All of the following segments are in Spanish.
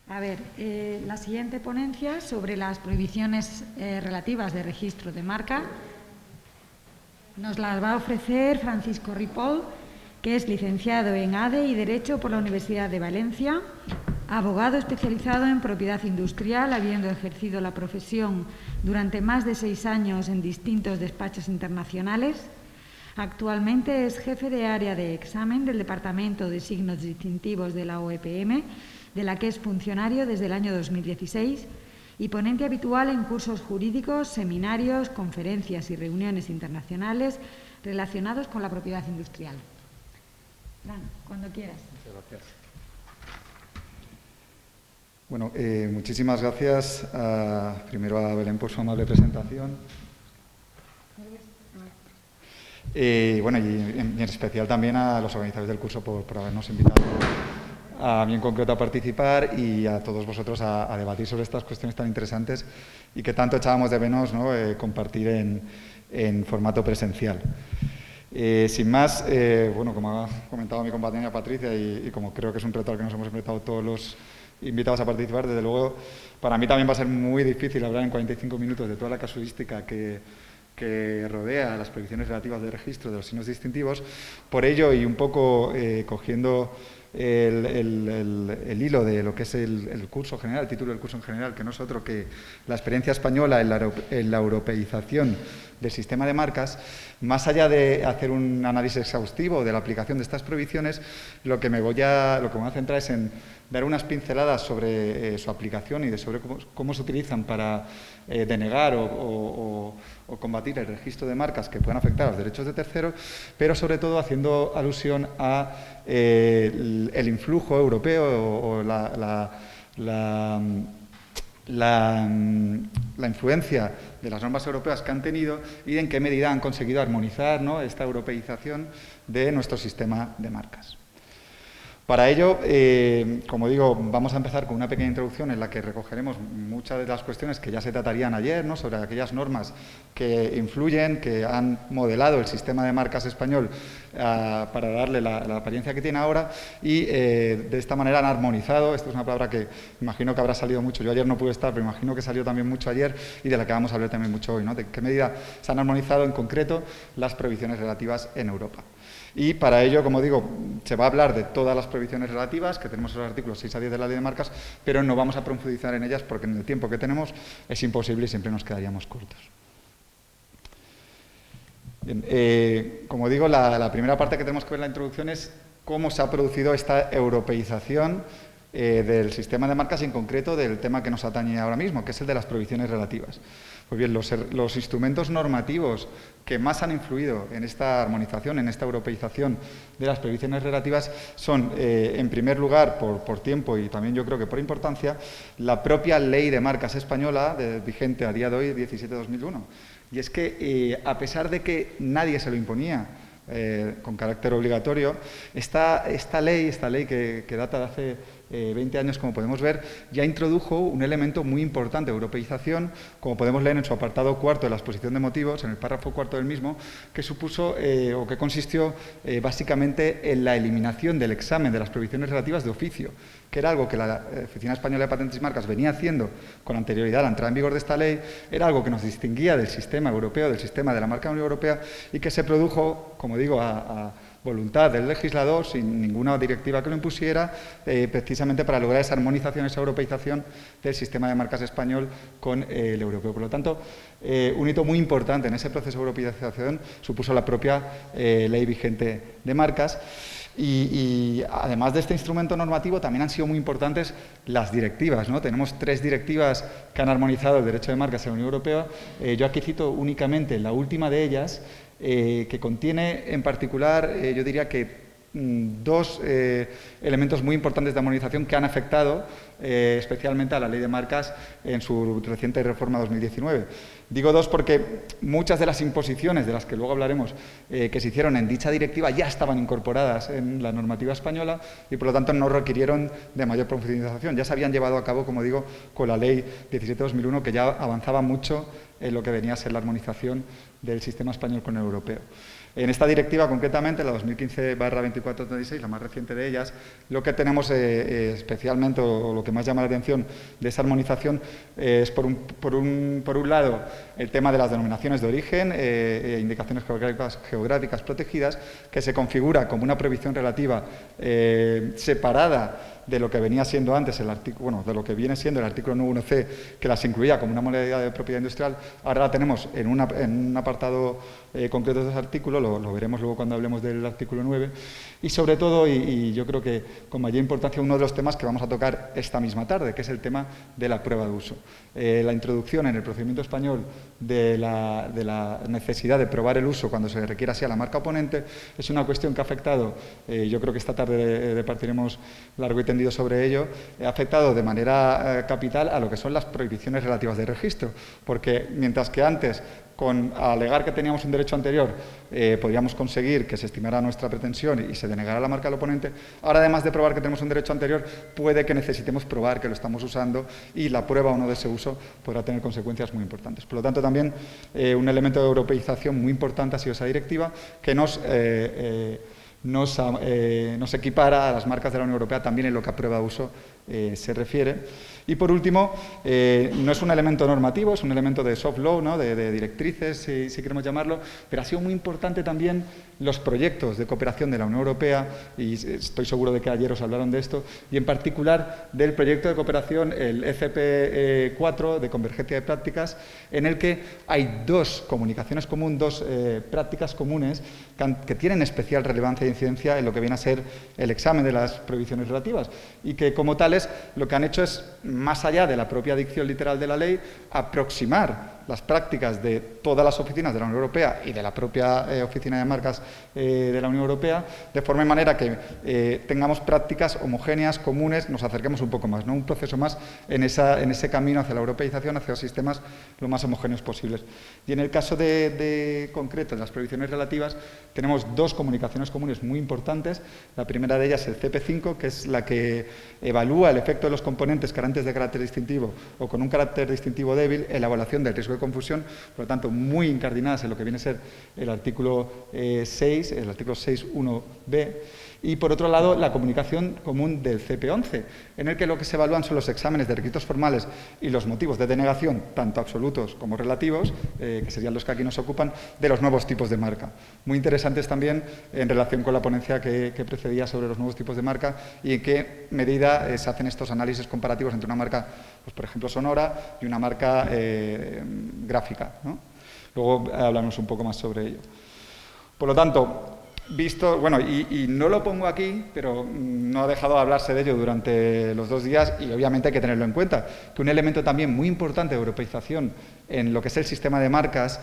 A ver, la siguiente ponencia sobre las prohibiciones relativas de registro de marca nos las va a ofrecer Francisco Ripoll, que es licenciado en ADE y Derecho por la Universidad de Valencia, abogado especializado en propiedad industrial, habiendo ejercido la profesión durante más de 6 años en distintos despachos internacionales. Actualmente es jefe de área de examen del Departamento de Signos Distintivos de la OEPM, de la que es funcionario desde el año 2016, y ponente habitual en cursos jurídicos, seminarios, conferencias y reuniones internacionales relacionados con la propiedad industrial. Fran, cuando quieras. Muchas gracias. Bueno, muchísimas gracias primero a Belén por su amable presentación. Bueno, y en especial también a los organizadores del curso por habernos invitado a mí en concreto a participar y a todos vosotros a debatir sobre estas cuestiones tan interesantes y que tanto echábamos de menos, ¿no? Compartir en formato presencial. Sin más, bueno, como ha comentado mi compañera Patricia y como creo que es un reto al que nos hemos enfrentado todos los invitados a participar, desde luego para mí también va a ser muy difícil hablar en 45 minutos de toda la casuística que rodea las prohibiciones relativas de registro de los signos distintivos. Por ello, y un poco cogiendo el hilo de lo que es el curso general, el título del curso en general, que no es otro que la experiencia española en la europeización del sistema de marcas, más allá de hacer un análisis exhaustivo de la aplicación de estas prohibiciones, lo que me voy a centrar es en dar unas pinceladas sobre su aplicación y de sobre cómo se utilizan para denegar o combatir el registro de marcas que puedan afectar a los derechos de terceros, pero sobre todo haciendo alusión a el influjo europeo o la influencia de las normas europeas que han tenido y en qué medida han conseguido armonizar, ¿no?, esta europeización de nuestro sistema de marcas. Para ello, como digo, vamos a empezar con una pequeña introducción en la que recogeremos muchas de las cuestiones que ya se tratarían ayer, ¿no?, sobre aquellas normas que influyen, que han modelado el sistema de marcas español para darle la apariencia que tiene ahora y de esta manera han armonizado. Esto es una palabra que imagino que habrá salido mucho. Yo ayer no pude estar, pero imagino que salió también mucho ayer y de la que vamos a hablar también mucho hoy, ¿no?, de qué medida se han armonizado en concreto las prohibiciones relativas en Europa. Y para ello, como digo, se va a hablar de todas las prohibiciones relativas, que tenemos en los artículos 6 a 10 de la Ley de Marcas, pero no vamos a profundizar en ellas porque en el tiempo que tenemos es imposible y siempre nos quedaríamos cortos. Bien, como digo, la primera parte que tenemos que ver en la introducción es cómo se ha producido esta europeización del sistema de marcas y en concreto del tema que nos atañe ahora mismo, que es el de las prohibiciones relativas. Pues bien, los instrumentos normativos que más han influido en esta armonización, en esta europeización de las prohibiciones relativas son, en primer lugar, por tiempo y también yo creo que por importancia, la propia Ley de Marcas española, vigente a día de hoy, 17/2001. Y es que, a pesar de que nadie se lo imponía con carácter obligatorio, esta ley que data de hace 20 años, como podemos ver, ya introdujo un elemento muy importante de europeización, como podemos leer en su apartado cuarto de la exposición de motivos, en el párrafo cuarto del mismo, que supuso o que consistió básicamente en la eliminación del examen de las prohibiciones relativas de oficio, que era algo que la Oficina Española de Patentes y Marcas venía haciendo con anterioridad a la entrada en vigor de esta ley, era algo que nos distinguía del sistema europeo, del sistema de la marca Unión Europea, y que se produjo, como digo, a voluntad del legislador, sin ninguna directiva que lo impusiera, precisamente para lograr esa armonización, esa europeización del sistema de marcas español con el europeo. Por lo tanto, un hito muy importante en ese proceso de europeización supuso la propia ley vigente de marcas. Y además de este instrumento normativo, también han sido muy importantes las directivas, ¿no? Tenemos 3 directivas que han armonizado el derecho de marcas en la Unión Europea. Yo aquí cito únicamente la última de ellas, que contiene en particular, yo diría que 2 elementos muy importantes de armonización que han afectado especialmente a la Ley de Marcas en su reciente reforma 2019. Digo 2 porque muchas de las imposiciones de las que luego hablaremos que se hicieron en dicha directiva ya estaban incorporadas en la normativa española y por lo tanto no requirieron de mayor profundización. Ya se habían llevado a cabo, como digo, con la Ley 17/2001, que ya avanzaba mucho en lo que venía a ser la armonización del sistema español con el europeo. En esta directiva, concretamente, la 2015/2436, la más reciente de ellas, lo que tenemos especialmente, o lo que más llama la atención de esa armonización, es por un lado el tema de las denominaciones de origen, indicaciones geográficas protegidas, que se configura como una prohibición relativa separada de lo que venía siendo antes el artículo, bueno, de lo que viene siendo el artículo 9.1c, que las incluía como una modalidad de propiedad industrial. Ahora la tenemos en un apartado concreto de ese artículo, lo veremos luego cuando hablemos del artículo 9, y sobre todo, y yo creo que con mayor importancia, uno de los temas que vamos a tocar esta misma tarde, que es el tema de la prueba de uso. La introducción en el procedimiento español de la necesidad de probar el uso cuando se requiera así a la marca oponente es una cuestión que ha afectado, yo creo que esta tarde departiremos largo y tendido sobre ello, ha afectado de manera capital a lo que son las prohibiciones relativas de registro, porque mientras que antes, con alegar que teníamos un derecho anterior, podríamos conseguir que se estimara nuestra pretensión y se denegara la marca del oponente, ahora, además de probar que tenemos un derecho anterior, puede que necesitemos probar que lo estamos usando, y la prueba o no de ese uso podrá tener consecuencias muy importantes. Por lo tanto, también un elemento de europeización muy importante ha sido esa directiva, que nos equipara a las marcas de la Unión Europea también en lo que a prueba de uso se refiere. Y por último, no es un elemento normativo, es un elemento de soft law, ¿no? de directrices, si queremos llamarlo, pero ha sido muy importante también los proyectos de cooperación de la Unión Europea, y estoy seguro de que ayer os hablaron de esto, y en particular del proyecto de cooperación, el FP4 de convergencia de prácticas, en el que hay dos comunicaciones comunes, dos prácticas comunes que tienen especial relevancia e incidencia en lo que viene a ser el examen de las prohibiciones relativas, y que como tales lo que han hecho es, más allá de la propia dicción literal de la ley, aproximar las prácticas de todas las oficinas de la Unión Europea y de la propia Oficina de Marcas de la Unión Europea, de forma y manera que tengamos prácticas homogéneas, comunes, nos acerquemos un poco más, ¿no? Un proceso más en ese camino hacia la europeización, hacia los sistemas lo más homogéneos posibles. Y en el caso concreto de las prohibiciones relativas, tenemos dos comunicaciones comunes muy importantes. La primera de ellas, el CP5, que es la que evalúa el efecto de los componentes carentes de carácter distintivo o con un carácter distintivo débil en la evaluación del riesgo de confusión, por lo tanto, muy incardinadas en lo que viene a ser el artículo 6, el artículo 6.1b, y por otro lado, la comunicación común del CP11, en el que lo que se evalúan son los exámenes de requisitos formales y los motivos de denegación, tanto absolutos como relativos, que serían los que aquí nos ocupan, de los nuevos tipos de marca. Muy interesantes también en relación con la ponencia que precedía sobre los nuevos tipos de marca y en qué medida se hacen estos análisis comparativos entre una marca, pues, por ejemplo, sonora y una marca gráfica, ¿no? Luego hablaremos un poco más sobre ello. Por lo tanto, visto, bueno, y no lo pongo aquí, pero no ha dejado de hablarse de ello durante los 2 días, y obviamente hay que tenerlo en cuenta, que un elemento también muy importante de europeización en lo que es el sistema de marcas,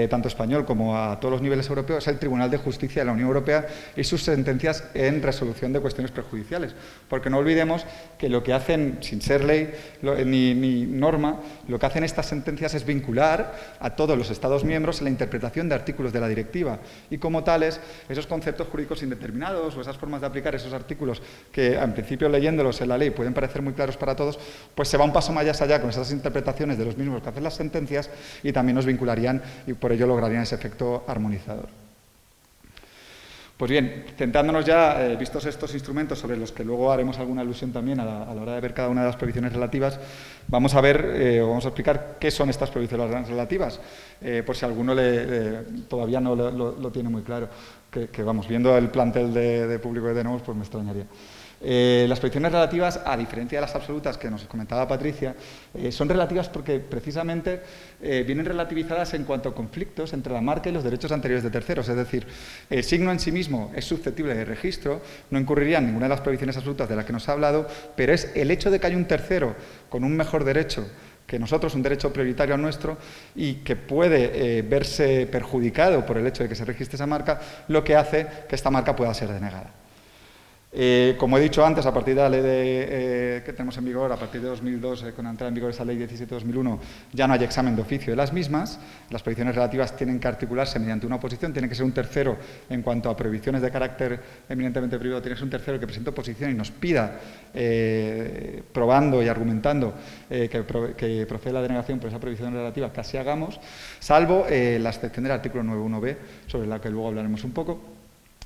tanto español como a todos los niveles europeos, es el Tribunal de Justicia de la Unión Europea y sus sentencias en resolución de cuestiones prejudiciales. Porque no olvidemos que lo que hacen, sin ser ley ni norma, lo que hacen estas sentencias es vincular a todos los Estados miembros en la interpretación de artículos de la directiva, y como tales, esos conceptos jurídicos indeterminados o esas formas de aplicar esos artículos que, en principio, leyéndolos en la ley pueden parecer muy claros para todos, pues se va un paso más allá con esas interpretaciones de los mismos que hacen las sentencias, y también nos vincularían y por ello lograrían ese efecto armonizador. Pues bien, centrándonos ya, vistos estos instrumentos sobre los que luego haremos alguna alusión también a la hora de ver cada una de las prohibiciones relativas, vamos a ver, vamos a explicar qué son estas prohibiciones relativas, por si alguno todavía no lo tiene muy claro, que vamos, viendo el plantel de público que tenemos, pues me extrañaría. Las prohibiciones relativas, a diferencia de las absolutas que nos comentaba Patricia, son relativas porque precisamente vienen relativizadas en cuanto a conflictos entre la marca y los derechos anteriores de terceros. Es decir, el signo en sí mismo es susceptible de registro, no incurriría en ninguna de las prohibiciones absolutas de las que nos ha hablado, pero es el hecho de que haya un tercero con un mejor derecho que nosotros, un derecho prioritario al nuestro, y que puede verse perjudicado por el hecho de que se registre esa marca, lo que hace que esta marca pueda ser denegada. Como he dicho antes, a partir de la ley que tenemos en vigor, a partir de 2002, con la entrada en vigor de esa ley 17/2001, ya no hay examen de oficio de las mismas. Las prohibiciones relativas tienen que articularse mediante una oposición, tiene que ser un tercero en cuanto a prohibiciones de carácter eminentemente privado, tiene que ser un tercero que presente oposición y nos pida, probando y argumentando que procede la denegación por esa prohibición relativa, que así hagamos, salvo la excepción del artículo 9.1b, sobre la que luego hablaremos un poco.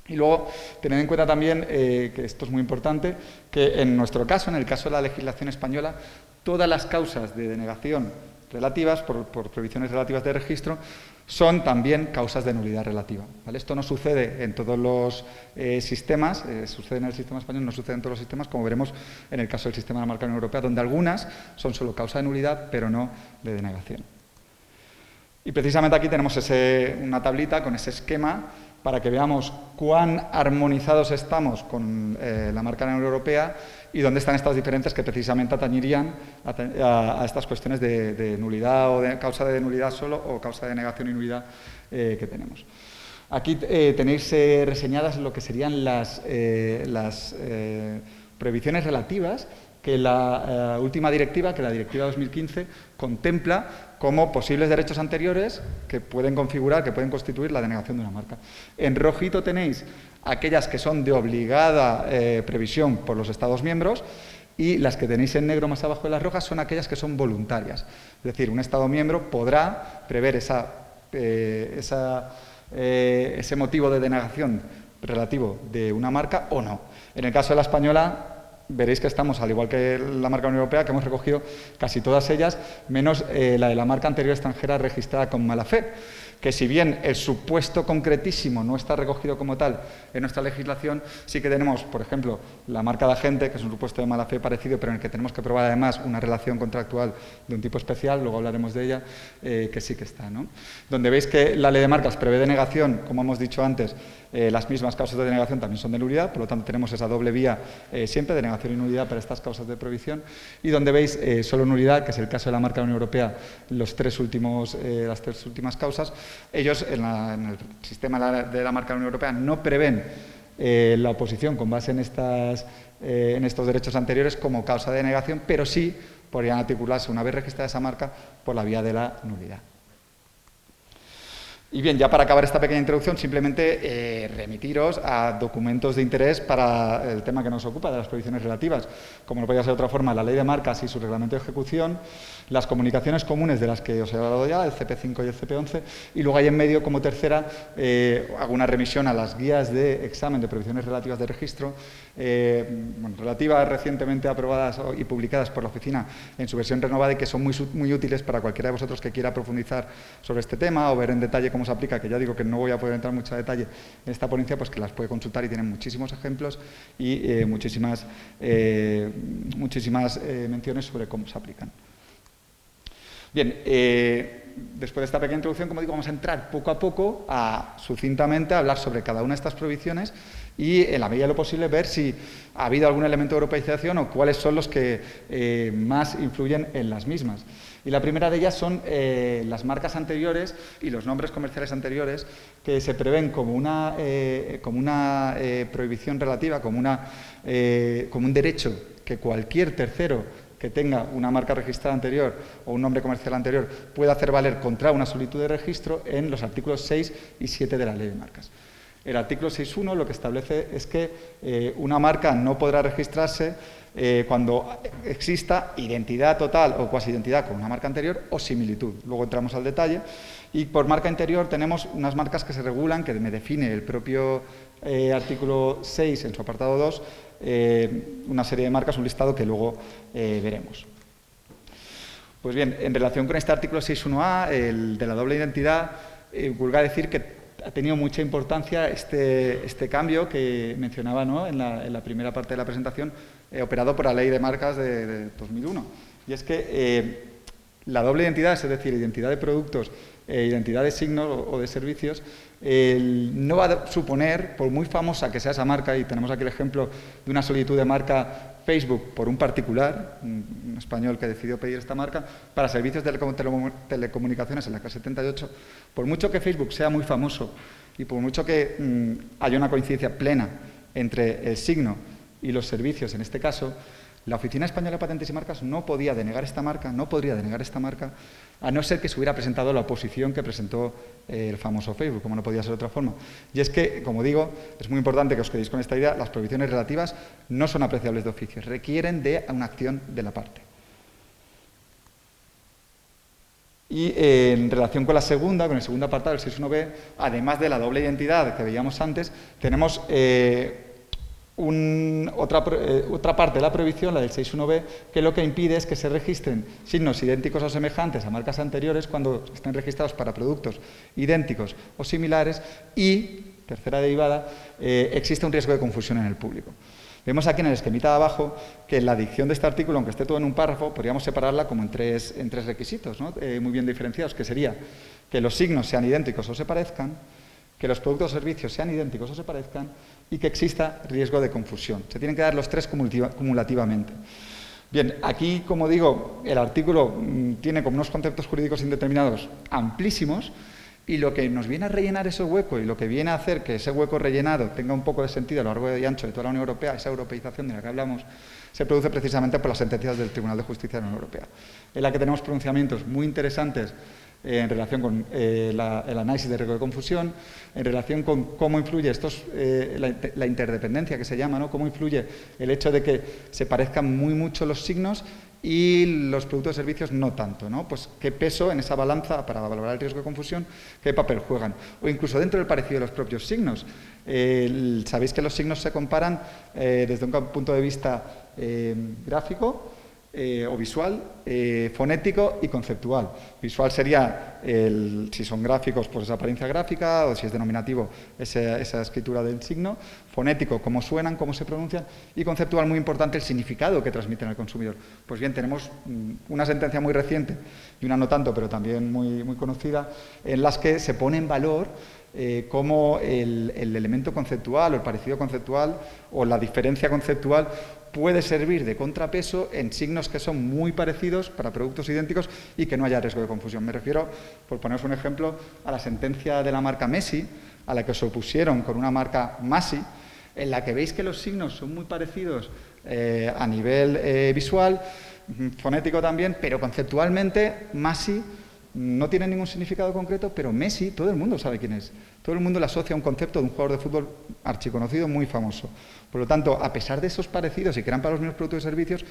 Y luego, tened en cuenta también, que esto es muy importante, que en nuestro caso, en el caso de la legislación española, todas las causas de denegación relativas, por prohibiciones relativas de registro, son también causas de nulidad relativa, ¿vale? Esto no sucede en todos los sistemas, sucede en el sistema español, no sucede en todos los sistemas, como veremos en el caso del sistema de la marca de la Unión Europea, donde algunas son solo causa de nulidad, pero no de denegación. Y precisamente aquí tenemos una tablita con ese esquema para que veamos cuán armonizados estamos con la marca de la Unión Europea y dónde están estas diferencias que precisamente atañirían a estas cuestiones de nulidad o de causa de nulidad solo o causa de negación y nulidad que tenemos. Aquí tenéis reseñadas lo que serían las prohibiciones relativas que la última directiva, que la Directiva 2015, contempla como posibles derechos anteriores que pueden configurar, que pueden constituir la denegación de una marca. En rojito tenéis aquellas que son de obligada previsión por los Estados miembros y las que tenéis en negro más abajo de las rojas son aquellas que son voluntarias. Es decir, un Estado miembro podrá prever ese motivo de denegación relativo de una marca o no. En el caso de la española, veréis que estamos, al igual que la marca Unión Europea, que hemos recogido casi todas ellas, menos la de la marca anterior extranjera registrada con mala fe, que si bien el supuesto concretísimo no está recogido como tal en nuestra legislación, sí que tenemos, por ejemplo, la marca de agente, que es un supuesto de mala fe parecido, pero en el que tenemos que probar además una relación contractual de un tipo especial, luego hablaremos de ella, que sí que está, ¿no? Donde veis que la ley de marcas prevé denegación, como hemos dicho antes, las mismas causas de denegación también son de nulidad, por lo tanto tenemos esa doble vía siempre, denegación y nulidad para estas causas de prohibición, y donde veis solo nulidad, que es el caso de la marca de la Unión Europea, las tres últimas causas. Ellos en el sistema de la marca de la Unión Europea no prevén la oposición con base en estos derechos anteriores como causa de denegación, pero sí podrían articularse una vez registrada esa marca por la vía de la nulidad. Y bien, ya para acabar esta pequeña introducción, simplemente remitiros a documentos de interés para el tema que nos ocupa, de las prohibiciones relativas. Como no podía ser de otra forma, la ley de marcas y su reglamento de ejecución, las comunicaciones comunes de las que os he hablado ya, el CP5 y el CP11, y luego ahí en medio, como tercera, hago una remisión a las guías de examen de prohibiciones relativas de registro, relativas recientemente aprobadas y publicadas por la oficina en su versión renovada y que son muy útiles para cualquiera de vosotros que quiera profundizar sobre este tema o ver en detalle cómo se aplica, que ya digo que no voy a poder entrar mucho detalle en esta ponencia, pues que las puede consultar y tienen muchísimos ejemplos y muchísimas menciones sobre cómo se aplican. Bien, después de esta pequeña introducción, como digo, vamos a entrar poco a poco, sucintamente, a hablar sobre cada una de estas prohibiciones y, en la medida de lo posible, ver si ha habido algún elemento de europeización o cuáles son los que más influyen en las mismas. Y la primera de ellas son las marcas anteriores y los nombres comerciales anteriores que se prevén como una prohibición relativa, como un derecho que cualquier tercero que tenga una marca registrada anterior o un nombre comercial anterior puede hacer valer contra una solicitud de registro en los artículos 6 y 7 de la Ley de Marcas. El artículo 6.1 lo que establece es que una marca no podrá registrarse cuando exista identidad total o cuasi identidad con una marca anterior o similitud. Luego entramos al detalle. Y por marca interior tenemos unas marcas que se regulan, que me define el propio artículo 6 en su apartado 2, una serie de marcas, un listado que luego veremos. Pues bien, en relación con este artículo 6.1a, el de la doble identidad, vulga decir que ha tenido mucha importancia este cambio que mencionaba, ¿no?, en la primera parte de la presentación, operado por la Ley de Marcas de 2001. Y es que la doble identidad, es decir, identidad de productos, identidad de signos o de servicios, no va a suponer, por muy famosa que sea esa marca, y tenemos aquí el ejemplo de una solicitud de marca Facebook por un particular, un español que decidió pedir esta marca, para servicios de telecomunicaciones en la clase 78, por mucho que Facebook sea muy famoso y por mucho que haya una coincidencia plena entre el signo y los servicios, en este caso, la Oficina Española de Patentes y Marcas no podía denegar esta marca, a no ser que se hubiera presentado la oposición que presentó el famoso Facebook, como no podía ser de otra forma. Y es que, como digo, es muy importante que os quedéis con esta idea, las prohibiciones relativas no son apreciables de oficio, requieren de una acción de la parte. Y en relación con la segunda, con el segundo apartado, el 6.1b, además de la doble identidad que veíamos antes, tenemos otra parte de la prohibición, la del 6.1b, que lo que impide es que se registren signos idénticos o semejantes a marcas anteriores cuando estén registrados para productos idénticos o similares y, tercera derivada, existe un riesgo de confusión en el público. Vemos aquí en el esquemita de abajo que la dicción de este artículo, aunque esté todo en un párrafo, podríamos separarla como en tres requisitos, ¿no? Muy bien diferenciados, que sería que los signos sean idénticos o se parezcan, que los productos o servicios sean idénticos o se parezcan y que exista riesgo de confusión. Se tienen que dar los tres cumulativamente. Bien, aquí, como digo, el artículo tiene como unos conceptos jurídicos indeterminados amplísimos y lo que nos viene a rellenar ese hueco y lo que viene a hacer que ese hueco rellenado tenga un poco de sentido a lo largo y ancho de toda la Unión Europea, esa europeización de la que hablamos, se produce precisamente por las sentencias del Tribunal de Justicia de la Unión Europea, en la que tenemos pronunciamientos muy interesantes en relación con el análisis de riesgo de confusión, en relación con cómo influye la interdependencia que se llama, ¿no? Cómo influye el hecho de que se parezcan muy mucho los signos y los productos y servicios no tanto, ¿no? Pues qué peso en esa balanza para valorar el riesgo de confusión, qué papel juegan. O incluso dentro del parecido de los propios signos. Sabéis que los signos se comparan desde un punto de vista gráfico, o visual, fonético y conceptual. Visual sería, si son gráficos, pues esa apariencia gráfica, o si es denominativo, esa escritura del signo. Fonético, cómo suenan, cómo se pronuncian. Y conceptual, muy importante, el significado que transmiten al consumidor. Pues bien, tenemos una sentencia muy reciente, y una no tanto, pero también muy, muy conocida, en las que se pone en valor cómo el elemento conceptual, o el parecido conceptual, o la diferencia conceptual, puede servir de contrapeso en signos que son muy parecidos para productos idénticos y que no haya riesgo de confusión. Me refiero, por poneros un ejemplo, a la sentencia de la marca Messi, a la que se opusieron con una marca Masi, en la que veis que los signos son muy parecidos a nivel visual, fonético también, pero conceptualmente Masi no tiene ningún significado concreto, pero Messi, todo el mundo sabe quién es. Todo el mundo le asocia a un concepto de un jugador de fútbol archiconocido, muy famoso. Por lo tanto, a pesar de esos parecidos y que eran para los mismos productos y servicios,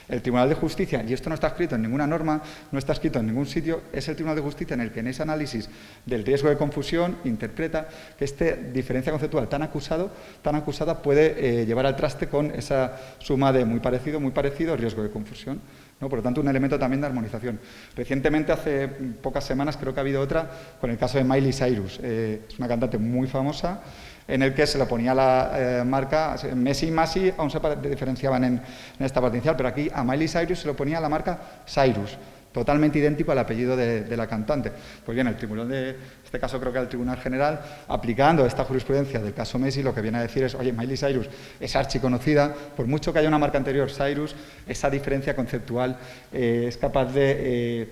el Tribunal de Justicia, y esto no está escrito en ninguna norma, no está escrito en ningún sitio, es el Tribunal de Justicia en el que en ese análisis del riesgo de confusión interpreta que esta diferencia conceptual tan acusada puede llevar al traste con esa suma de muy parecido, riesgo de confusión, ¿no? Por lo tanto, un elemento también de armonización. Recientemente, hace pocas semanas, creo que ha habido otra, con el caso de Miley Cyrus. Es una cantante muy famosa, en el que se le ponía la marca, Messi y Masi aún se diferenciaban en esta parte inicial, pero aquí a Miley Cyrus se le ponía la marca Cyrus, totalmente idéntico al apellido de la cantante. Pues bien, el tribunal en este caso creo que el Tribunal General, aplicando esta jurisprudencia del caso Messi, lo que viene a decir es, oye, Miley Cyrus es archiconocida, por mucho que haya una marca anterior, Cyrus, esa diferencia conceptual es capaz de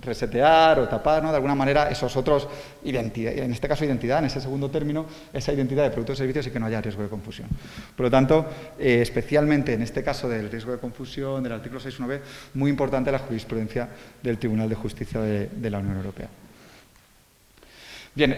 resetear o tapar, ¿no? De alguna manera esos otros identidad, en este caso identidad, en ese segundo término, esa identidad de productos y servicios y que no haya riesgo de confusión. Por lo tanto, especialmente en este caso del riesgo de confusión, del artículo 6.1b, muy importante la jurisprudencia del Tribunal de Justicia de la Unión Europea. Bien,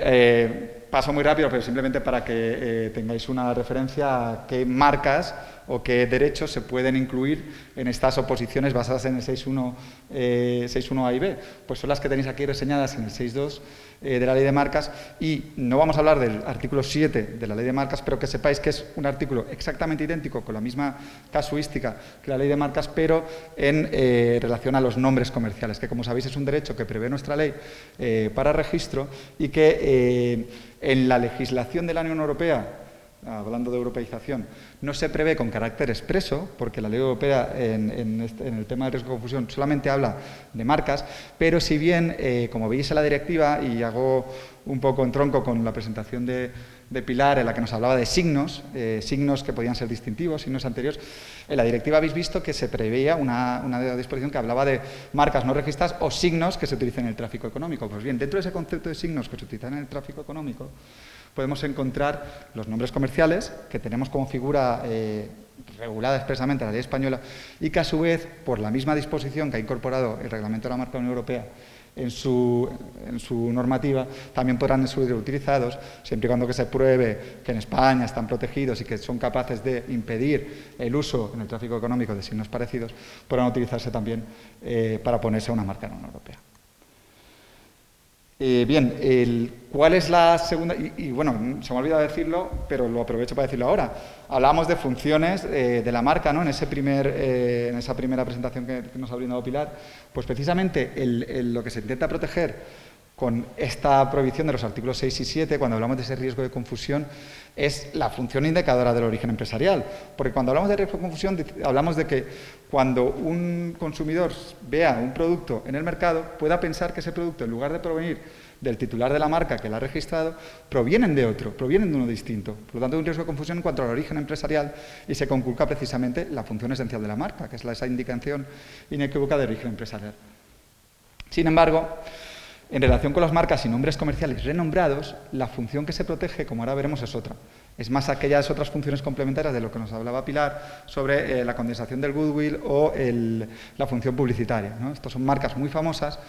paso muy rápido, pero simplemente para que tengáis una referencia a qué marcas o qué derechos se pueden incluir en estas oposiciones basadas en el 6.1a y b. Pues son las que tenéis aquí reseñadas en el 6.2 de la Ley de Marcas, y no vamos a hablar del artículo 7 de la Ley de Marcas, pero que sepáis que es un artículo exactamente idéntico, con la misma casuística que la Ley de Marcas, pero en relación a los nombres comerciales, que como sabéis es un derecho que prevé nuestra ley para registro y que en la legislación de la Unión Europea, hablando de europeización, no se prevé con carácter expreso, porque la ley europea en el tema de riesgo de confusión solamente habla de marcas, pero si bien, como veis en la directiva, y hago un poco en tronco con la presentación de Pilar, en la que nos hablaba de signos, signos que podían ser distintivos, signos anteriores, en la directiva habéis visto que se preveía una disposición que hablaba de marcas no registradas o signos que se utilizan en el tráfico económico. Pues bien, dentro de ese concepto de signos que se utilizan en el tráfico económico, podemos encontrar los nombres comerciales, que tenemos como figura regulada expresamente en la ley española, y que a su vez, por la misma disposición que ha incorporado el Reglamento de la Marca de la Unión Europea en su normativa, también podrán ser utilizados, siempre y cuando que se pruebe que en España están protegidos y que son capaces de impedir el uso en el tráfico económico de signos parecidos, podrán utilizarse también para ponerse una marca en la Unión Europea. Bien, ¿cuál es la segunda? Y bueno, se me ha olvidado decirlo, pero lo aprovecho para decirlo ahora. Hablábamos de funciones de la marca, ¿no? En esa primera presentación que nos ha brindado Pilar. Pues precisamente lo que se intenta proteger con esta prohibición de los artículos 6 y 7, cuando hablamos de ese riesgo de confusión, es la función indicadora del origen empresarial. Porque cuando hablamos de riesgo de confusión, hablamos de que cuando un consumidor vea un producto en el mercado, pueda pensar que ese producto, en lugar de provenir del titular de la marca que la ha registrado, provienen de uno distinto. Por lo tanto, hay un riesgo de confusión en cuanto al origen empresarial y se conculca precisamente la función esencial de la marca, que es esa indicación inequívoca de origen empresarial. Sin embargo, en relación con las marcas y nombres comerciales renombrados, la función que se protege, como ahora veremos, es otra. Es más aquellas otras funciones complementarias de lo que nos hablaba Pilar sobre la condensación del goodwill o la función publicitaria, ¿no? Estas son marcas muy famosas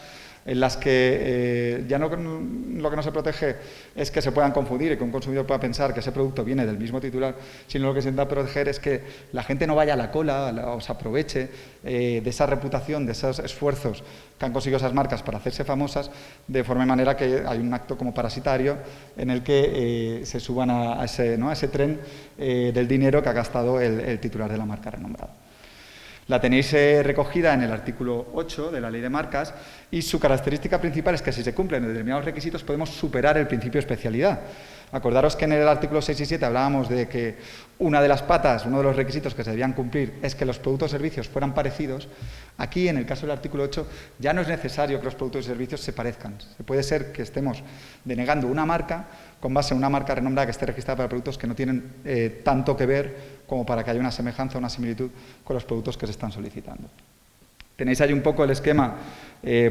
en las que ya no, lo que no se protege es que se puedan confundir y que un consumidor pueda pensar que ese producto viene del mismo titular, sino lo que se intenta proteger es que la gente no vaya a la cola o se aproveche de esa reputación, de esos esfuerzos que han conseguido esas marcas para hacerse famosas, de forma y manera que hay un acto como parasitario en el que se suban a ese tren del dinero que ha gastado el titular de la marca renombrada. La tenéis recogida en el artículo 8 de la Ley de Marcas y su característica principal es que si se cumplen determinados requisitos podemos superar el principio de especialidad. Acordaros que en el artículo 6 y 7 hablábamos de que una de las patas, uno de los requisitos que se debían cumplir es que los productos o servicios fueran parecidos. Aquí, en el caso del artículo 8, ya no es necesario que los productos y servicios se parezcan. Puede ser que estemos denegando una marca con base en una marca renombrada que esté registrada para productos que no tienen tanto que ver como para que haya una semejanza o una similitud con los productos que se están solicitando. Tenéis ahí un poco el esquema,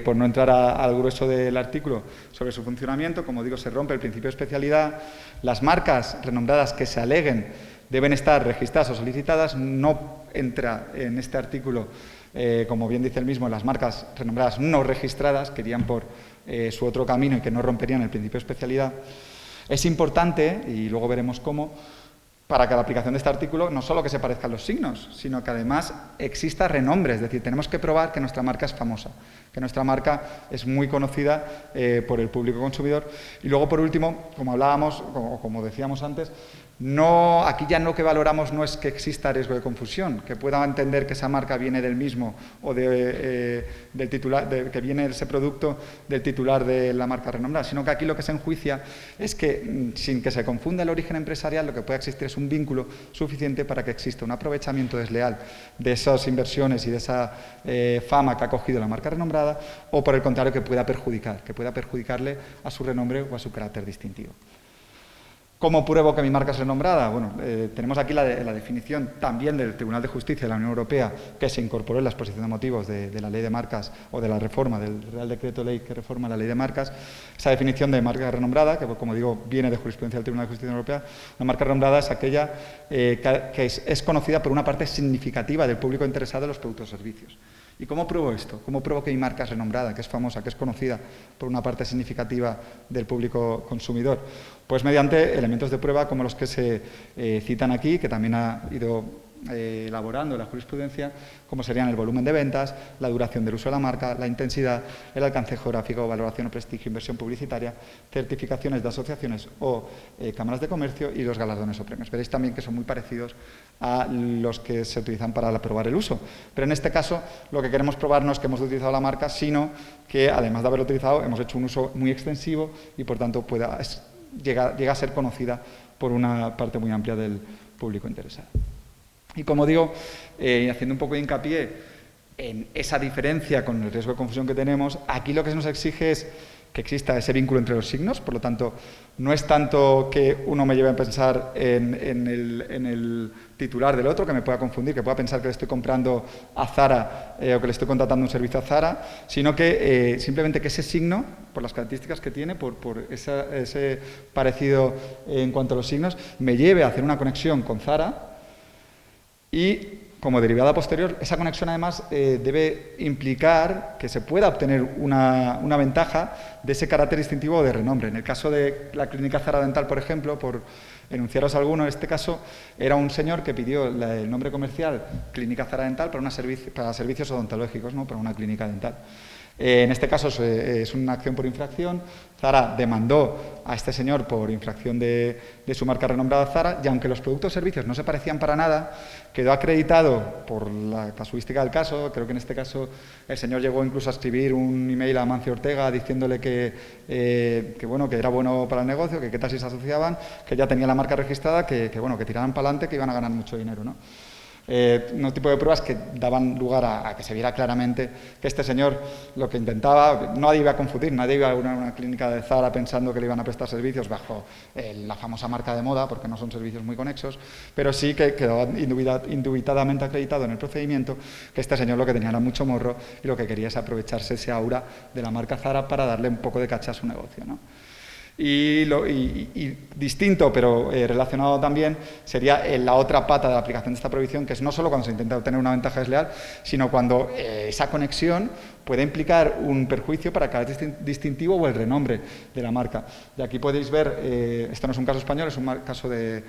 por no entrar al grueso del artículo, sobre su funcionamiento. Como digo, se rompe el principio de especialidad. Las marcas renombradas que se aleguen deben estar registradas o solicitadas. No entra en este artículo, como bien dice el mismo, las marcas renombradas no registradas, que irían por su otro camino y que no romperían el principio de especialidad. Es importante, y luego veremos cómo, para que la aplicación de este artículo no solo que se parezcan los signos, sino que además exista renombre, es decir, tenemos que probar que nuestra marca es famosa, que nuestra marca es muy conocida por el público consumidor. Y luego, por último, como hablábamos, como decíamos antes, aquí ya lo que valoramos no es que exista riesgo de confusión, que pueda entender que esa marca viene del mismo o del titular, que viene ese producto del titular de la marca renombrada, sino que aquí lo que se enjuicia es que, sin que se confunda el origen empresarial, lo que pueda existir es un vínculo suficiente para que exista un aprovechamiento desleal de esas inversiones y de esa fama que ha cogido la marca renombrada, o por el contrario, que pueda perjudicarle a su renombre o a su carácter distintivo. ¿Cómo pruebo que mi marca es renombrada? Bueno, tenemos aquí la definición también del Tribunal de Justicia de la Unión Europea, que se incorporó en la exposición de motivos de la Ley de Marcas o de la reforma del Real Decreto Ley que reforma la Ley de Marcas. Esa definición de marca renombrada, que como digo viene de jurisprudencia del Tribunal de Justicia de la Unión Europea, una marca renombrada es aquella que es conocida por una parte significativa del público interesado en los productos o servicios. ¿Y cómo pruebo esto? ¿Cómo pruebo que mi marca es renombrada, que es famosa, que es conocida por una parte significativa del público consumidor? Pues mediante elementos de prueba como los que se citan aquí, que también ha ido elaborando la jurisprudencia, como serían el volumen de ventas, la duración del uso de la marca, la intensidad, el alcance geográfico, valoración o prestigio, inversión publicitaria, certificaciones de asociaciones o cámaras de comercio y los galardones o premios. Veréis también que son muy parecidos a los que se utilizan para probar el uso. Pero en este caso lo que queremos probar no es que hemos utilizado la marca, sino que además de haberlo utilizado hemos hecho un uso muy extensivo y por tanto llega a ser conocida por una parte muy amplia del público interesado. Y como digo, haciendo un poco de hincapié en esa diferencia con el riesgo de confusión que tenemos, aquí lo que se nos exige es que exista ese vínculo entre los signos, por lo tanto, no es tanto que uno me lleve a pensar en el titular del otro, que me pueda confundir, que pueda pensar que le estoy comprando a Zara o que le estoy contratando un servicio a Zara, sino que simplemente que ese signo, por las características que tiene, por ese parecido en cuanto a los signos, me lleve a hacer una conexión con Zara y, como derivada posterior, esa conexión además debe implicar que se pueda obtener una ventaja de ese carácter distintivo de renombre. En el caso de la clínica Zara Dental, por ejemplo, por enunciaros alguno, en este caso era un señor que pidió el nombre comercial Clínica Zara Dental para servicios odontológicos, ¿no? Para una clínica dental. En este caso es una acción por infracción. Zara demandó a este señor por infracción de su marca renombrada Zara, y aunque los productos o servicios no se parecían para nada, quedó acreditado por la casuística del caso. Creo que en este caso el señor llegó incluso a escribir un email a Amancio Ortega diciéndole que era bueno para el negocio, que qué tal si se asociaban, que ya tenía la marca registrada, que tiraran para adelante, que iban a ganar mucho dinero, ¿no? Un tipo de pruebas que daban lugar a que se viera claramente que este señor lo que intentaba, nadie iba a confundir, nadie iba a una clínica de Zara pensando que le iban a prestar servicios bajo la famosa marca de moda, porque no son servicios muy conexos, pero sí que quedó indubitadamente acreditado en el procedimiento que este señor lo que tenía era mucho morro y lo que quería es aprovecharse ese aura de la marca Zara para darle un poco de caché a su negocio, ¿no? Y distinto, pero relacionado también, sería la otra pata de la aplicación de esta prohibición, que es no solo cuando se intenta obtener una ventaja desleal, sino cuando esa conexión puede implicar un perjuicio para el carácter distintivo o el renombre de la marca. Y aquí podéis ver, esto no es un caso español, es un caso de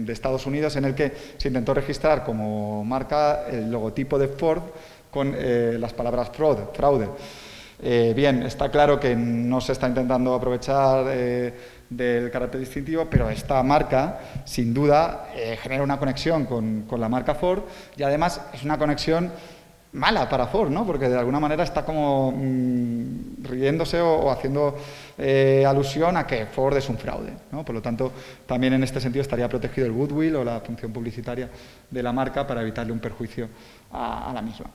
Estados Unidos, en el que se intentó registrar como marca el logotipo de Ford con las palabras fraude. Bien, está claro que no se está intentando aprovechar del carácter distintivo, pero esta marca, sin duda, genera una conexión con la marca Ford, y además es una conexión mala para Ford, ¿no? Porque de alguna manera está como riéndose o haciendo alusión a que Ford es un fraude, ¿no? Por lo tanto, también en este sentido estaría protegido el goodwill o la función publicitaria de la marca para evitarle un perjuicio a la misma.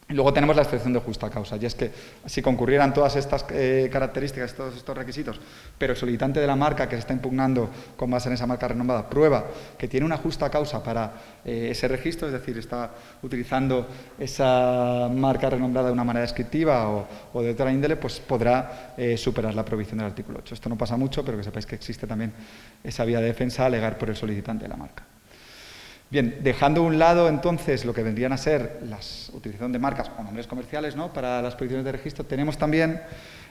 Luego tenemos la excepción de justa causa, y es que si concurrieran todas estas características, todos estos requisitos, pero el solicitante de la marca que se está impugnando con base en esa marca renombrada prueba que tiene una justa causa para ese registro, es decir, está utilizando esa marca renombrada de una manera descriptiva o de otra índole, pues podrá superar la prohibición del artículo 8. Esto no pasa mucho, pero que sepáis que existe también esa vía de defensa a alegar por el solicitante de la marca. Bien, dejando a un lado entonces lo que vendrían a ser la utilización de marcas o nombres comerciales, ¿no?, para las prohibiciones de registro, tenemos también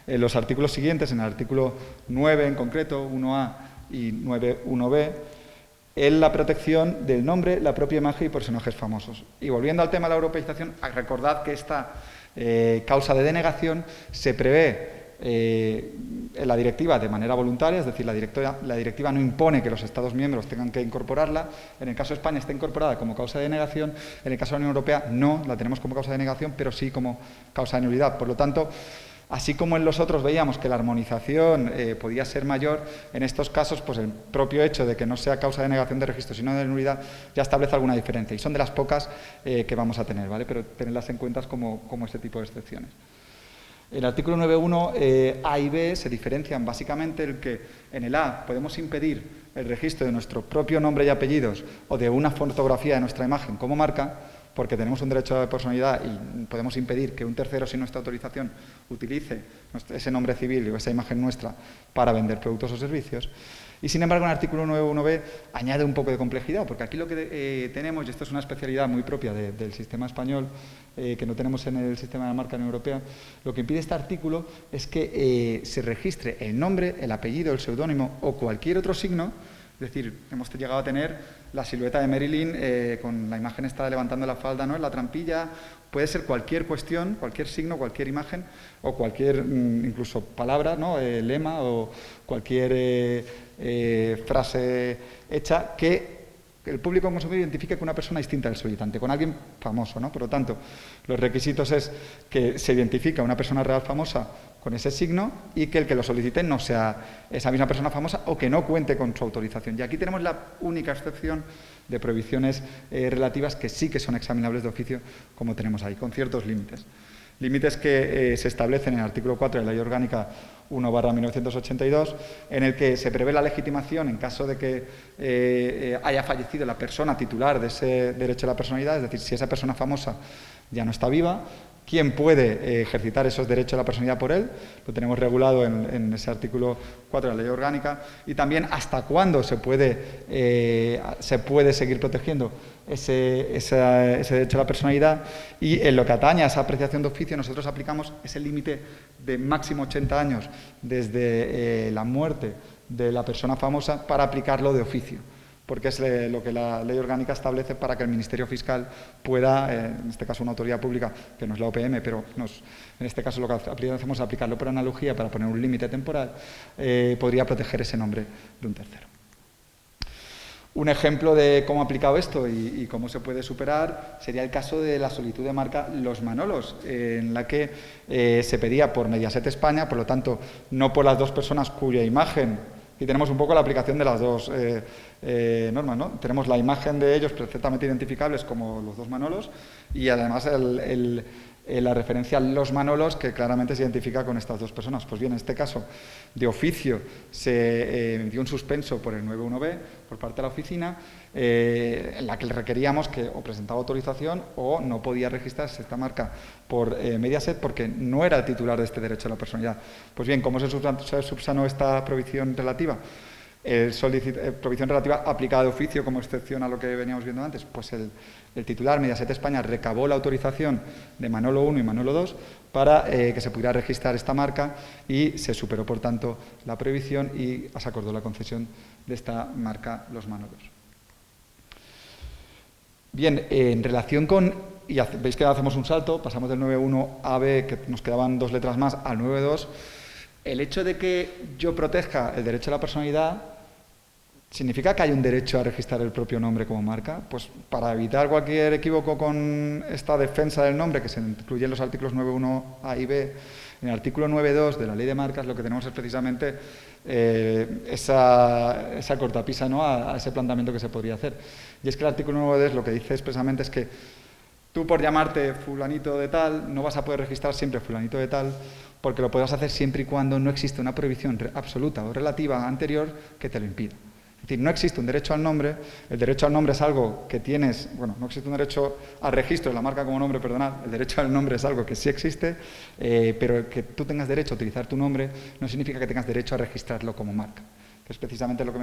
los artículos siguientes, en el artículo 9 en concreto, 1A y 9.1b, en la protección del nombre, la propia imagen y personajes famosos. Y volviendo al tema de la europeización, recordad que esta causa de denegación se prevé en la directiva de manera voluntaria, es decir, la directiva no impone que los Estados miembros tengan que incorporarla. En el caso de España está incorporada como causa de denegación, en el caso de la Unión Europea no la tenemos como causa de denegación, pero sí como causa de nulidad. Por lo tanto, así como en los otros veíamos que la armonización podía ser mayor, en estos casos pues el propio hecho de que no sea causa de denegación de registro sino de nulidad ya establece alguna diferencia, y son de las pocas que vamos a tener, ¿vale? Pero tenerlas en cuenta como este tipo de excepciones. El artículo 9.1 A y B se diferencian básicamente el que en el A podemos impedir el registro de nuestro propio nombre y apellidos o de una fotografía de nuestra imagen como marca, porque tenemos un derecho de personalidad y podemos impedir que un tercero sin nuestra autorización utilice ese nombre civil o esa imagen nuestra para vender productos o servicios. Y sin embargo, el artículo 9.1b añade un poco de complejidad, porque aquí lo que tenemos, y esto es una especialidad muy propia del sistema español, que no tenemos en el sistema de marca europea, lo que impide este artículo es que se registre el nombre, el apellido, el seudónimo o cualquier otro signo. Es decir, hemos llegado a tener la silueta de Marilyn con la imagen esta levantando la falda, ¿no?, en la trampilla. Puede ser cualquier cuestión, cualquier signo, cualquier imagen o cualquier incluso palabra, ¿no?, lema o cualquier frase hecha que el público consumidor identifique con una persona distinta del solicitante, con alguien famoso, ¿no? Por lo tanto, los requisitos es que se identifique a una persona real famosa con ese signo y que el que lo solicite no sea esa misma persona famosa o que no cuente con su autorización. Y aquí tenemos la única excepción de prohibiciones relativas que sí que son examinables de oficio, como tenemos ahí, con ciertos límites. Límites que se establecen en el artículo 4 de la Ley Orgánica 1/1982, en el que se prevé la legitimación en caso de que haya fallecido la persona titular de ese derecho a la personalidad, es decir, si esa persona famosa ya no está viva, ¿quién puede ejercitar esos derechos a la personalidad por él? Lo tenemos regulado en ese artículo 4 de la Ley Orgánica. Y también hasta cuándo se puede seguir protegiendo ese derecho a la personalidad. Y en lo que atañe a esa apreciación de oficio, nosotros aplicamos ese límite de máximo 80 años desde la muerte de la persona famosa para aplicarlo de oficio, porque es lo que la Ley Orgánica establece para que el Ministerio Fiscal pueda, en este caso una autoridad pública, que no es la OPM, pero en este caso lo que hacemos es aplicarlo por analogía para poner un límite temporal, podría proteger ese nombre de un tercero. Un ejemplo de cómo ha aplicado esto y cómo se puede superar sería el caso de la solicitud de marca Los Manolos, en la que se pedía por Mediaset España, por lo tanto, no por las dos personas cuya imagen. Y tenemos un poco la aplicación de las dos normas, ¿no? Tenemos la imagen de ellos perfectamente identificables como los dos Manolos y además la referencia a Los Manolos que claramente se identifica con estas dos personas. Pues bien, en este caso, de oficio, se emitió un suspenso por el 91B por parte de la oficina en la que le requeríamos que o presentaba autorización o no podía registrarse esta marca por Mediaset porque no era el titular de este derecho a la personalidad. Pues bien, ¿cómo se subsanó esta prohibición relativa? Prohibición relativa aplicada de oficio como excepción a lo que veníamos viendo antes. Pues el titular, Mediaset España, recabó la autorización de Manolo 1 y Manolo 2 para que se pudiera registrar esta marca y se superó, por tanto, la prohibición y se acordó la concesión de esta marca Los Manolos. Bien, en relación con, y veis que hacemos un salto, pasamos del 9.1 a B, que nos quedaban 2 letras más, al 9.2, el hecho de que yo proteja el derecho a la personalidad, ¿significa que hay un derecho a registrar el propio nombre como marca? Pues para evitar cualquier equívoco con esta defensa del nombre que se incluye en los artículos 9.1a y b, en el artículo 9.2 de la Ley de Marcas lo que tenemos es precisamente esa cortapisa, ¿no?, a ese planteamiento que se podría hacer. Y es que el artículo 9.2 lo que dice expresamente es que tú por llamarte fulanito de tal no vas a poder registrar siempre fulanito de tal porque lo podrás hacer siempre y cuando no existe una prohibición absoluta o relativa anterior que te lo impida. Es decir, no existe un derecho al nombre, el derecho al nombre es algo que tienes, bueno, no existe un derecho al registro de la marca como nombre, perdonad, el derecho al nombre es algo que sí existe, pero que tú tengas derecho a utilizar tu nombre no significa que tengas derecho a registrarlo como marca, que es precisamente lo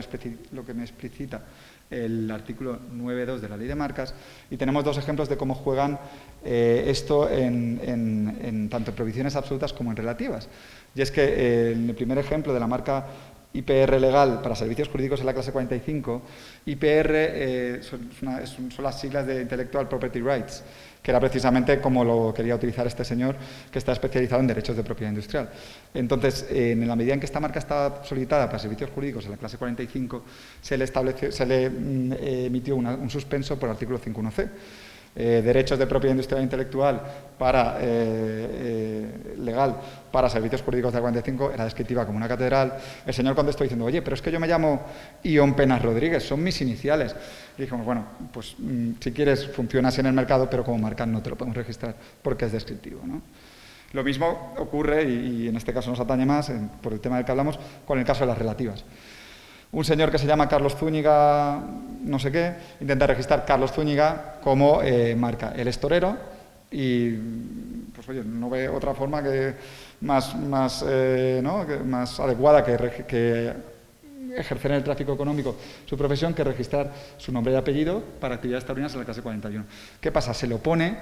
que me explicita el artículo 9.2 de la Ley de Marcas, y tenemos dos ejemplos de cómo juegan esto en tanto en prohibiciones absolutas como en relativas. Y es que en el primer ejemplo de la marca IPR legal para servicios jurídicos en la clase 45, IPR son las siglas de Intellectual Property Rights, que era precisamente como lo quería utilizar este señor, que está especializado en derechos de propiedad industrial. Entonces, en la medida en que esta marca está solicitada para servicios jurídicos en la clase 45, se le emitió un suspenso por el artículo 5.1c. Derechos de propiedad industrial e intelectual legal para servicios jurídicos de la 45 era descriptiva como una catedral. El señor contestó diciendo, oye, pero es que yo me llamo Ion Penas Rodríguez, son mis iniciales. Y dijimos, bueno, pues si quieres funciona así en el mercado, pero como marca no te lo podemos registrar porque es descriptivo, ¿no? Lo mismo ocurre, y en este caso nos atañe más, por el tema del que hablamos, con el caso de las relativas. Un señor que se llama Carlos Zúñiga, no sé qué, intenta registrar Carlos Zúñiga como marca. Él es torero y, pues oye, no ve otra forma que más adecuada que ejercer en el tráfico económico su profesión que registrar su nombre y apellido para actividades taurinas en la clase 41. ¿Qué pasa? Se le opone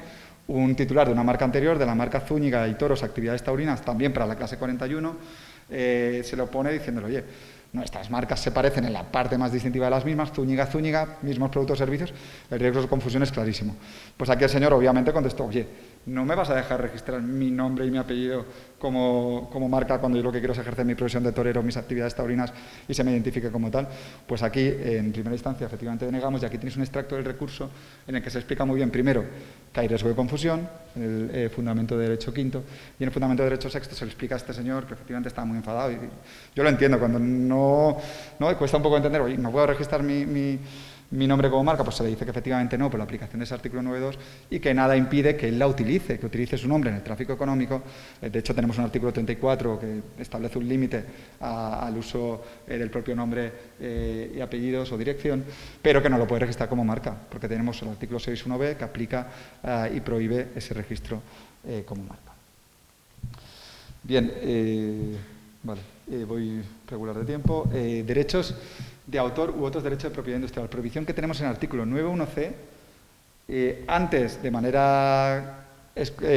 un titular de una marca anterior, de la marca Zúñiga y Toros, actividades taurinas, también para la clase 41, se le opone diciéndole, oye, nuestras marcas se parecen en la parte más distintiva de las mismas, Zúñiga, mismos productos y servicios, el riesgo de confusión es clarísimo. Pues aquí el señor obviamente contestó, oye, no me vas a dejar registrar mi nombre y mi apellido como marca cuando yo lo que quiero es ejercer mi profesión de torero, mis actividades taurinas y se me identifique como tal. Pues aquí, en primera instancia, efectivamente denegamos y aquí tenéis un extracto del recurso en el que se explica muy bien, primero, que hay riesgo de confusión, en el fundamento de derecho quinto, y en el fundamento de derecho sexto se le explica a este señor que efectivamente estaba muy enfadado y yo lo entiendo, cuando no cuesta un poco entender, oye, no puedo registrar mi mi nombre como marca, pues se le dice que efectivamente no por la aplicación de ese artículo 9.2 y que nada impide que él la utilice, que utilice su nombre en el tráfico económico. De hecho, tenemos un artículo 34 que establece un límite al uso del propio nombre y apellidos o dirección, pero que no lo puede registrar como marca, porque tenemos el artículo 6.1b que aplica y prohíbe ese registro como marca. Bien, vale, voy regular de tiempo. Derechos de autor u otros derechos de propiedad industrial. Prohibición que tenemos en el artículo 9.1c, antes de manera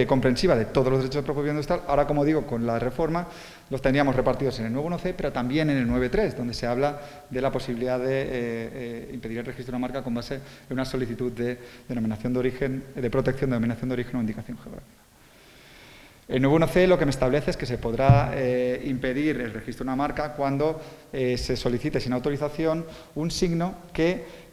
comprensiva de todos los derechos de propiedad industrial, ahora, como digo, con la reforma los tendríamos repartidos en el 9.1c, pero también en el 9.3, donde se habla de la posibilidad de impedir el registro de una marca con base en una solicitud de denominación de origen, de protección de denominación de origen o indicación geográfica. El 9.1c lo que me establece es que se podrá impedir el registro de una marca cuando se solicite sin autorización un signo que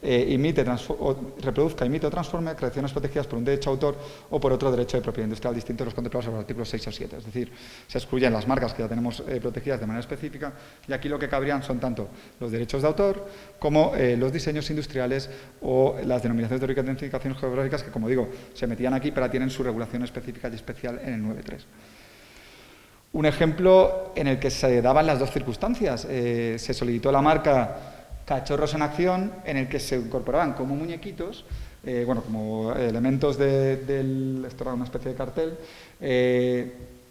reproduzca, imite o transforme creaciones protegidas por un derecho de autor o por otro derecho de propiedad industrial distinto de los contemplados en los artículos 6 o 7. Es decir, se excluyen las marcas que ya tenemos protegidas de manera específica y aquí lo que cabrían son tanto los derechos de autor como los diseños industriales o las denominaciones de origen de identificaciones geográficas que, como digo, se metían aquí pero tienen su regulación específica y especial en el 9.3. Un ejemplo en el que se daban las dos circunstancias. Se solicitó la marca Cachorros en Acción, en el que se incorporaban como muñequitos, como elementos esto era una especie de cartel,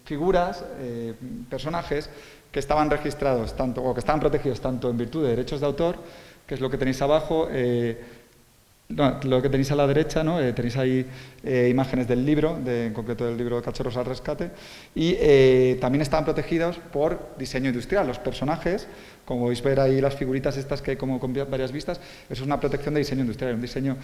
figuras, personajes que estaban registrados tanto, o que estaban protegidos tanto en virtud de derechos de autor, que es lo que tenéis abajo, lo que tenéis a la derecha, ¿no? Tenéis ahí imágenes del libro, en concreto del libro de Cachorros al Rescate, y también estaban protegidos por diseño industrial. Los personajes, como podéis ver ahí las figuritas estas que hay como con varias vistas, eso es una protección de diseño industrial, un diseño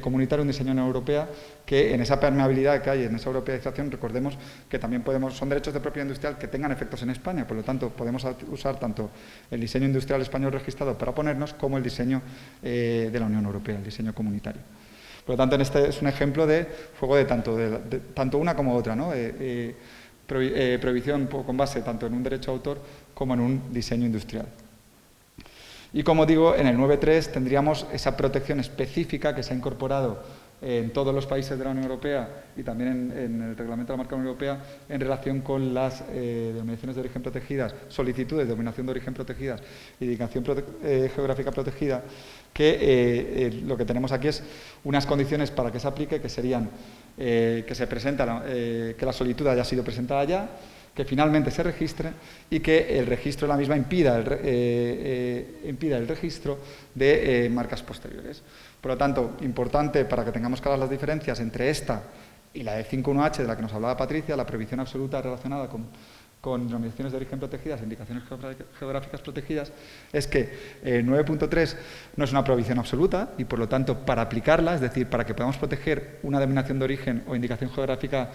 comunitario, un diseño en europea, que en esa permeabilidad que hay, en esa europeización, recordemos que también son derechos de propiedad industrial que tengan efectos en España, por lo tanto podemos usar tanto el diseño industrial español registrado para oponernos como el diseño de la Unión Europea, el diseño comunitario. Por lo tanto, este es un ejemplo de juego de tanto una como otra, ¿no? Prohibición con base tanto en un derecho de autor como en un diseño industrial. Y como digo, en el 9.3 tendríamos esa protección específica que se ha incorporado en todos los países de la Unión Europea y también en el reglamento de la marca Unión Europea en relación con las denominaciones de origen protegidas, solicitudes de denominación de origen protegidas y indicación geográfica protegida, que lo que tenemos aquí es unas condiciones para que se aplique, que serían que se presenta, que la solicitud haya sido presentada ya, que finalmente se registre y que el registro de la misma impida el registro de marcas posteriores. Por lo tanto, importante para que tengamos claras las diferencias entre esta y la de 5.1h de la que nos hablaba Patricia, la prohibición absoluta relacionada con denominaciones de origen protegidas, indicaciones geográficas protegidas, es que 9.3 no es una prohibición absoluta y, por lo tanto, para aplicarla, es decir, para que podamos proteger una denominación de origen o indicación geográfica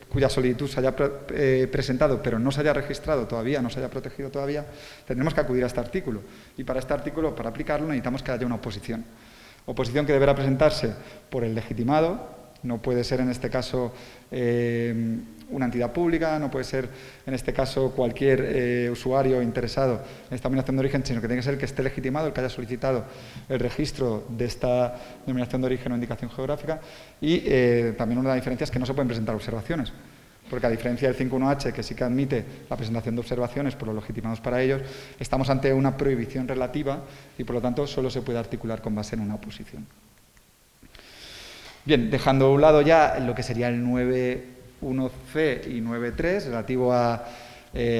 cuya solicitud se haya presentado pero no se haya registrado todavía, no se haya protegido todavía, tendremos que acudir a este artículo. Y para este artículo, para aplicarlo, necesitamos que haya una oposición. Oposición que deberá presentarse por el legitimado. No puede ser en este caso una entidad pública, no puede ser en este caso cualquier usuario interesado en esta denominación de origen, sino que tiene que ser el que esté legitimado, el que haya solicitado el registro de esta denominación de origen o indicación geográfica. Y también una de las diferencias es que no se pueden presentar observaciones, porque a diferencia del 5.1h, que sí que admite la presentación de observaciones por los legitimados para ellos, estamos ante una prohibición relativa y, por lo tanto, solo se puede articular con base en una oposición. Bien, dejando a un lado ya lo que sería el 9.1c y 9.3, relativo a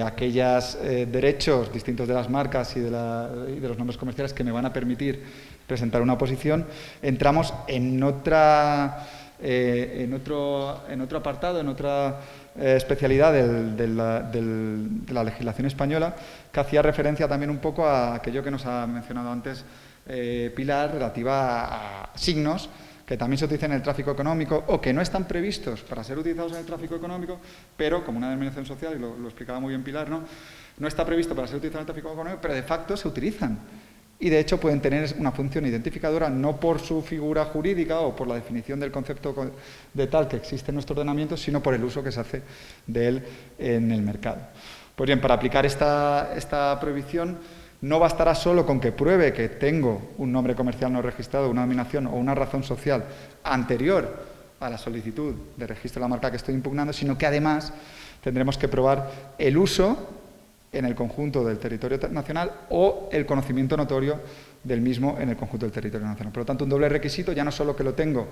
aquellos derechos distintos de las marcas y de los nombres comerciales que me van a permitir presentar una oposición, entramos en otro apartado, en otra especialidad de la legislación española, que hacía referencia también un poco a aquello que nos ha mencionado antes Pilar, relativa a signos que también se utilizan en el tráfico económico o que no están previstos para ser utilizados en el tráfico económico, pero como una denominación social, y lo explicaba muy bien Pilar, no está previsto para ser utilizado en el tráfico económico, pero de facto se utilizan. Y de hecho pueden tener una función identificadora no por su figura jurídica o por la definición del concepto de tal que existe en nuestro ordenamiento, sino por el uso que se hace de él en el mercado. Pues bien, para aplicar esta prohibición No bastará solo con que pruebe que tengo un nombre comercial no registrado, una denominación o una razón social anterior a la solicitud de registro de la marca que estoy impugnando, sino que además tendremos que probar el uso en el conjunto del territorio nacional o el conocimiento notorio del mismo en el conjunto del territorio nacional. Por lo tanto, un doble requisito, ya no solo que lo tengo,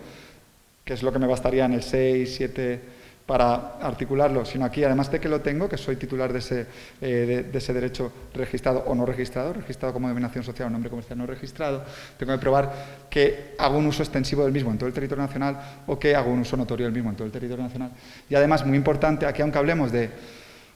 que es lo que me bastaría en el 6, 7 para articularlo, sino aquí, además de que lo tengo, que soy titular de ese derecho registrado o no registrado, registrado como denominación social o nombre comercial no registrado, tengo que probar que hago un uso extensivo del mismo en todo el territorio nacional o que hago un uso notorio del mismo en todo el territorio nacional. Y además, muy importante, aquí aunque hablemos de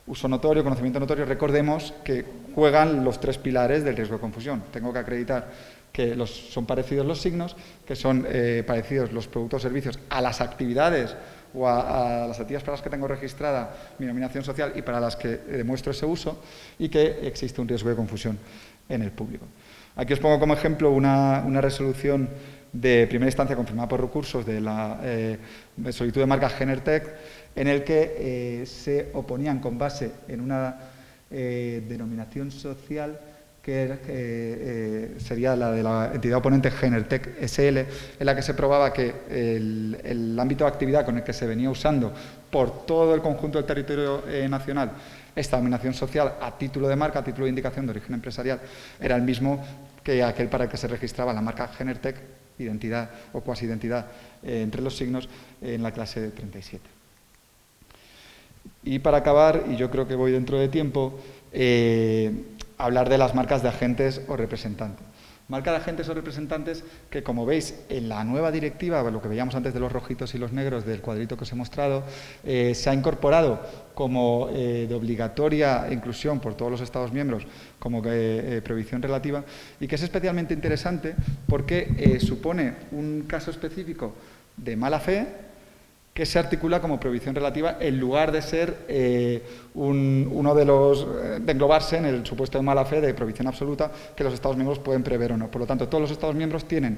uso notorio, conocimiento notorio, recordemos que juegan los 3 pilares del riesgo de confusión. Tengo que acreditar que son parecidos los signos, que son parecidos los productos o servicios a las actividades o a las actividades para las que tengo registrada mi denominación social y para las que demuestro ese uso, y que existe un riesgo de confusión en el público. Aquí os pongo como ejemplo una resolución de primera instancia confirmada por recursos de la solicitud de marca Genertec, en el que se oponían con base en una denominación social que sería la de la entidad oponente Genertec SL, en la que se probaba que el ámbito de actividad con el que se venía usando por todo el conjunto del territorio nacional esta denominación social a título de marca, a título de indicación de origen empresarial, era el mismo que aquel para el que se registraba la marca Genertec, identidad o cuasi identidad entre los signos, en la clase 37. Y para acabar, y yo creo que voy dentro de tiempo, hablar de las marcas de agentes o representantes. Marca de agentes o representantes que, como veis, en la nueva directiva, lo que veíamos antes de los rojitos y los negros del cuadrito que os he mostrado, se ha incorporado como de obligatoria inclusión por todos los Estados miembros como prohibición relativa, y que es especialmente interesante porque supone un caso específico de mala fe que se articula como prohibición relativa en lugar de ser uno de englobarse en el supuesto de mala fe de prohibición absoluta que los Estados miembros pueden prever o no. Por lo tanto, todos los Estados miembros tienen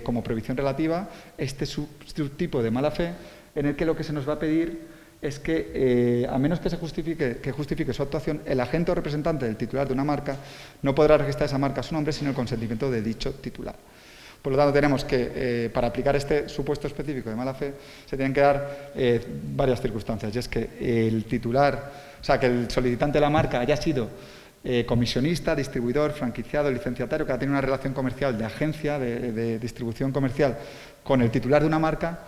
como prohibición relativa este subtipo de mala fe, en el que lo que se nos va a pedir es que, a menos que justifique su actuación, el agente o representante del titular de una marca no podrá registrar esa marca a su nombre sin el consentimiento de dicho titular. Por lo tanto, tenemos que, para aplicar este supuesto específico de mala fe, se tienen que dar varias circunstancias. Y es que el titular, o sea, que el solicitante de la marca haya sido comisionista, distribuidor, franquiciado, licenciatario, que ha tenido una relación comercial de agencia, de distribución comercial, con el titular de una marca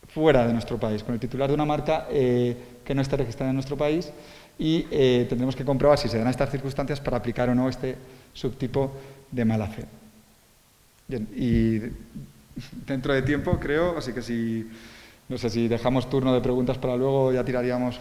fuera de nuestro país, con el titular de una marca que no esté registrada en nuestro país, y tendremos que comprobar si se dan estas circunstancias para aplicar o no este subtipo de mala fe. Bien, y dentro de tiempo, creo, así que no sé si dejamos turno de preguntas para luego, ya tiraríamos